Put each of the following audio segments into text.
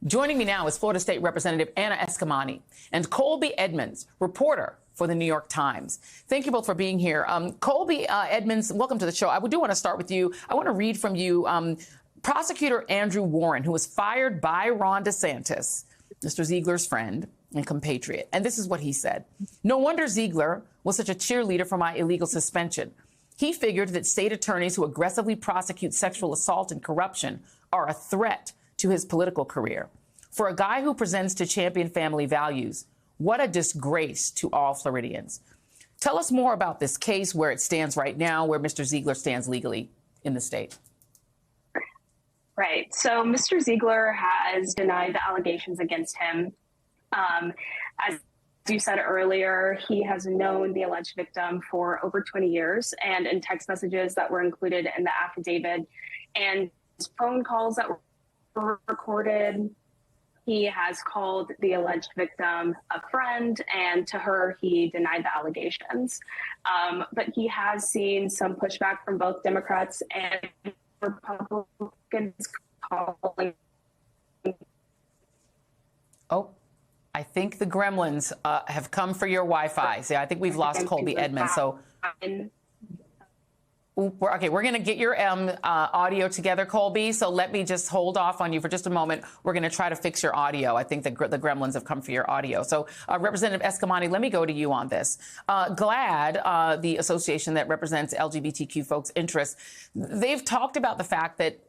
Joining me now is Florida State Representative Anna Eskamani and Colby Edmonds, reporter for the New York Times. Thank you both for being here. Colby Edmonds, welcome to the show. I do want to start with you. I want to read from you. Prosecutor Andrew Warren, who was fired by Ron DeSantis, Mr. Ziegler's friend and compatriot. And this is what he said. No wonder Ziegler was such a cheerleader for my illegal suspension. He figured that state attorneys who aggressively prosecute sexual assault and corruption are a threat to his political career. For a guy who presents to champion family values, what a disgrace to all Floridians. Tell us more about this case, where it stands right now, where Mr. Ziegler stands legally in the state. Right. So Mr. Ziegler has denied the allegations against him. As you said earlier, he has known the alleged victim for over 20 years, and in text messages that were included in the affidavit and phone calls that were recorded, he has called the alleged victim a friend, and to her, he denied the allegations. But he has seen some pushback from both Democrats and Republicans calling. Oh, I think the gremlins have come for your Wi-Fi. See, I think we've lost Colby Edmonds. So, okay, we're going to get your audio together, Colby. So let me just hold off on you for just a moment. We're going to try to fix your audio. I think the gremlins have come for your audio. So, Representative Eskamani, let me go to you on this. GLAAD, the association that represents LGBTQ folks' interests, they've talked about the fact that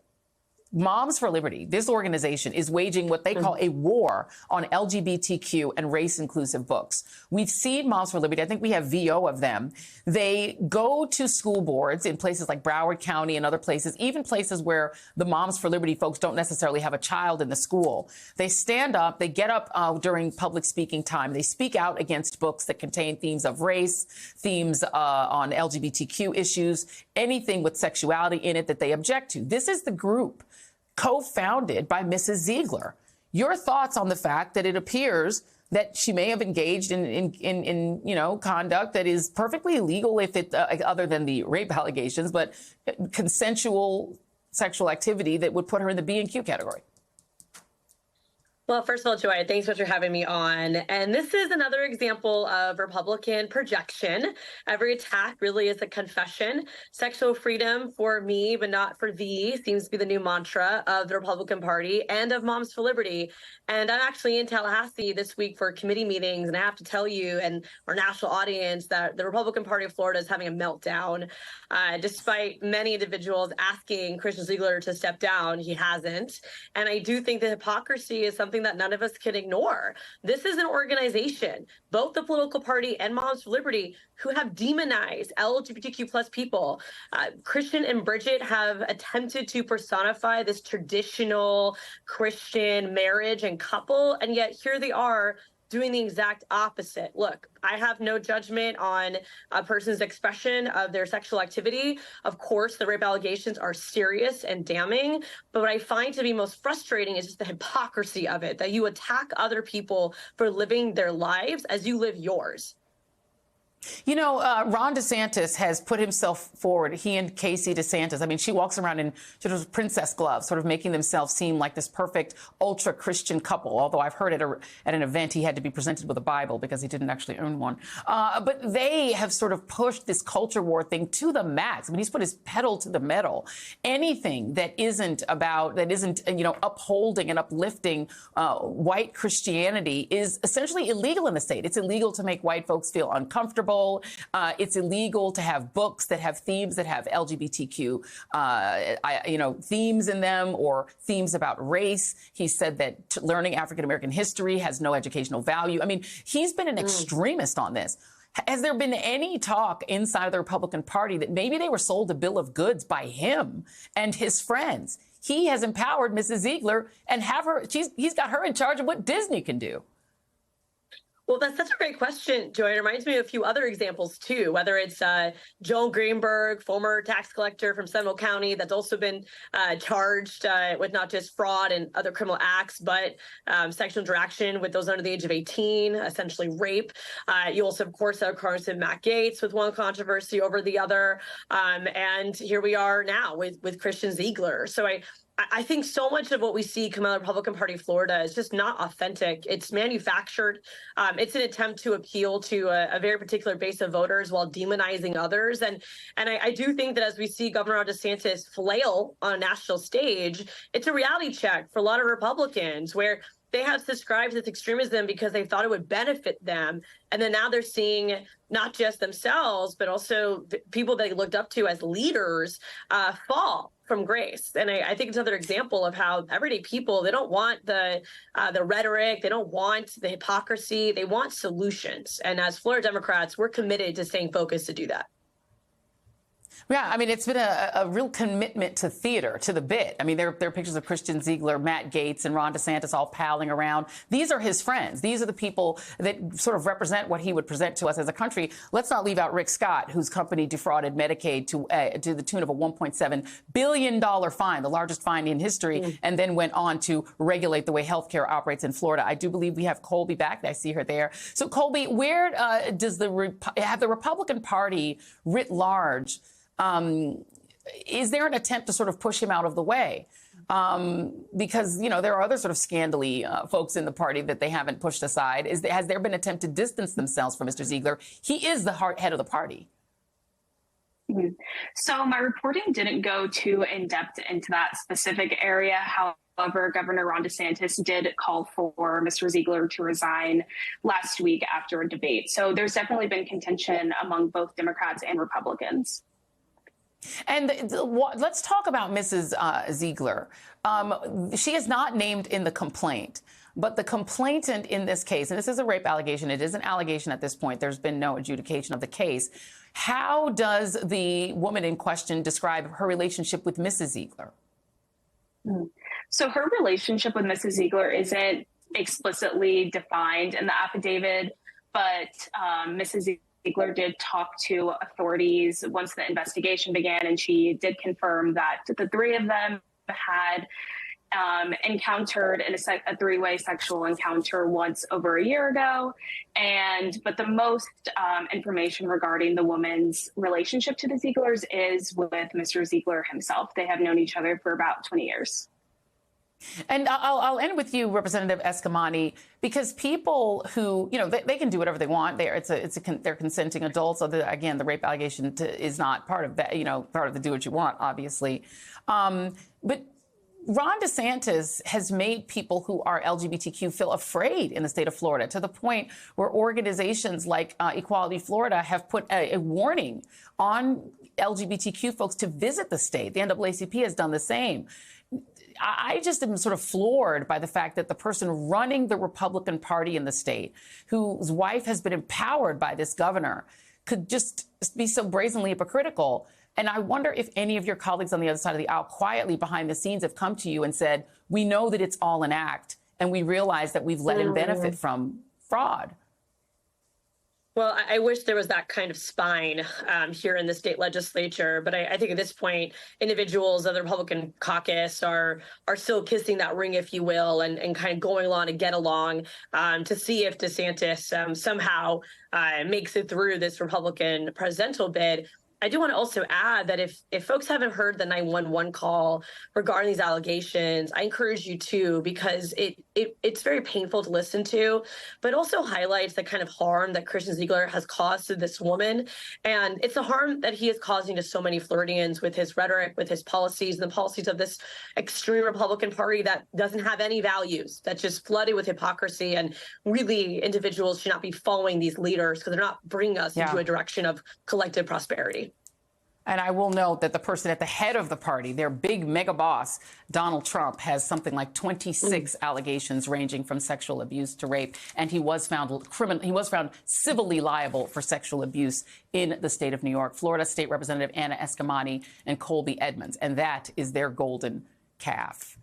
Moms for Liberty, this organization, is waging what they call a war on LGBTQ and race-inclusive books. We've seen Moms for Liberty. I think we have VO of them. They go to school boards in places like Broward County and other places, even places where the Moms for Liberty folks don't necessarily have a child in the school. They stand up, they get up during public speaking time. They speak out against books that contain themes of race, themes on LGBTQ issues, anything with sexuality in it that they object to. This is the group co-founded by Mrs. Ziegler. Your thoughts on the fact that it appears that she may have engaged in conduct that is perfectly illegal, if it other than the rape allegations, but consensual sexual activity that would put her in the B and Q category? Well, first of all, Joy, thanks so much for having me on. And this is another example of Republican projection. Every attack really is a confession. Sexual freedom for me, but not for thee, seems to be the new mantra of the Republican Party and of Moms for Liberty. And I'm actually in Tallahassee this week for committee meetings, and I have to tell you and our national audience that the Republican Party of Florida is having a meltdown. Despite many individuals asking Christian Ziegler to step down, he hasn't. And I do think the hypocrisy is something that none of us can ignore. This is an organization, both the political party and Moms for Liberty, who have demonized LGBTQ plus people. Christian and Bridget have attempted to personify this traditional Christian marriage and couple, and yet here they are doing the exact opposite. Look, I have no judgment on a person's expression of their sexual activity. Of course, the rape allegations are serious and damning, but what I find to be most frustrating is just the hypocrisy of it, that you attack other people for living their lives as you live yours. You know, Ron DeSantis has put himself forward, he and Casey DeSantis. I mean, she walks around in sort of princess gloves, sort of making themselves seem like this perfect ultra-Christian couple, although I've heard at an event he had to be presented with a Bible because he didn't actually own one. But they have sort of pushed this culture war thing to the max. I mean, he's put his pedal to the metal. Anything that isn't upholding and uplifting white Christianity is essentially illegal in the state. It's illegal to make white folks feel uncomfortable. It's illegal to have books that have themes that have LGBTQ, themes in them, or themes about race. He said that learning African-American history has no educational value. I mean, he's been an extremist on this. Has there been any talk inside of the Republican Party that maybe they were sold a bill of goods by him and his friends? He has empowered Mrs. Ziegler and he's got her in charge of what Disney can do. Well, that's such a great question, Joy. It reminds me of a few other examples, too, whether it's Joel Greenberg, former tax collector from Seminole County, that's also been charged with not just fraud and other criminal acts, but sexual interaction with those under the age of 18, essentially rape. You also, of course, have Congressman Matt Gaetz with one controversy over the other. And here we are now with Christian Ziegler. So I think so much of what we see come out of the Republican Party of Florida is just not authentic. It's manufactured. It's an attempt to appeal to a very particular base of voters while demonizing others. And I do think that as we see Governor Ron DeSantis flail on a national stage, it's a reality check for a lot of Republicans where they have subscribed to this extremism because they thought it would benefit them. And then now they're seeing not just themselves, but also the people they looked up to as leaders fall from grace. And I think it's another example of how everyday people, they don't want the rhetoric, they don't want the hypocrisy, they want solutions. And as Florida Democrats, we're committed to staying focused to do that. Yeah, I mean, it's been a real commitment to theater, to the bit. I mean, there are pictures of Christian Ziegler, Matt Gaetz, and Ron DeSantis all palling around. These are his friends. These are the people that sort of represent what he would present to us as a country. Let's not leave out Rick Scott, whose company defrauded Medicaid to the tune of a $1.7 billion fine, the largest fine in history, and then went on to regulate the way healthcare operates in Florida. I do believe we have Colby back. I see her there. So, Colby, where does the Republican Party writ large? Is there an attempt to sort of push him out of the way? Because, you know, there are other sort of scandally folks in the party that they haven't pushed aside. Has there been an attempt to distance themselves from Mr. Ziegler? He is the head of the party. Mm-hmm. So my reporting didn't go too in depth into that specific area. However, Governor Ron DeSantis did call for Mr. Ziegler to resign last week after a debate. So there's definitely been contention among both Democrats and Republicans. And let's talk about Mrs. Ziegler. She is not named in the complaint, but the complainant in this case, and this is a rape allegation, it is an allegation at this point, there's been no adjudication of the case. How does the woman in question describe her relationship with Mrs. Ziegler? So her relationship with Mrs. Ziegler isn't explicitly defined in the affidavit, but Mrs. Ziegler did talk to authorities once the investigation began, and she did confirm that the three of them had encountered in a three-way sexual encounter once over a year ago. But the most information regarding the woman's relationship to the Zieglers is with Mr. Ziegler himself. They have known each other for about 20 years. And I'll end with you, Representative Eskamani, because people who, you know, they can do whatever they want. They're consenting adults. So again, the rape allegation is not part of that, you know, part of the do what you want, obviously. But Ron DeSantis has made people who are LGBTQ feel afraid in the state of Florida, to the point where organizations like Equality Florida have put a warning on LGBTQ folks to visit the state. The NAACP has done the same. I just am sort of floored by the fact that the person running the Republican Party in the state, whose wife has been empowered by this governor, could just be so brazenly hypocritical. And I wonder if any of your colleagues on the other side of the aisle quietly behind the scenes have come to you and said, we know that it's all an act, and we realize that we've let him benefit from fraud. Well, I wish there was that kind of spine here in the state legislature. But I think at this point, individuals of the Republican caucus are still kissing that ring, if you will, and kind of going along to get along to see if DeSantis somehow makes it through this Republican presidential bid. I do want to also add that if folks haven't heard the 911 call regarding these allegations, I encourage you to, because it's very painful to listen to, but also highlights the kind of harm that Christian Ziegler has caused to this woman. And it's a harm that he is causing to so many Floridians with his rhetoric, with his policies, and the policies of this extreme Republican Party that doesn't have any values, that's just flooded with hypocrisy. And really, individuals should not be following these leaders because they're not bringing us into a direction of collective prosperity. And I will note that the person at the head of the party, their big mega boss, Donald Trump, has something like 26 allegations ranging from sexual abuse to rape. And he was found civilly liable for sexual abuse in the state of New York. Florida State Representative Anna Eskamani and Colby Edmonds. And that is their golden calf.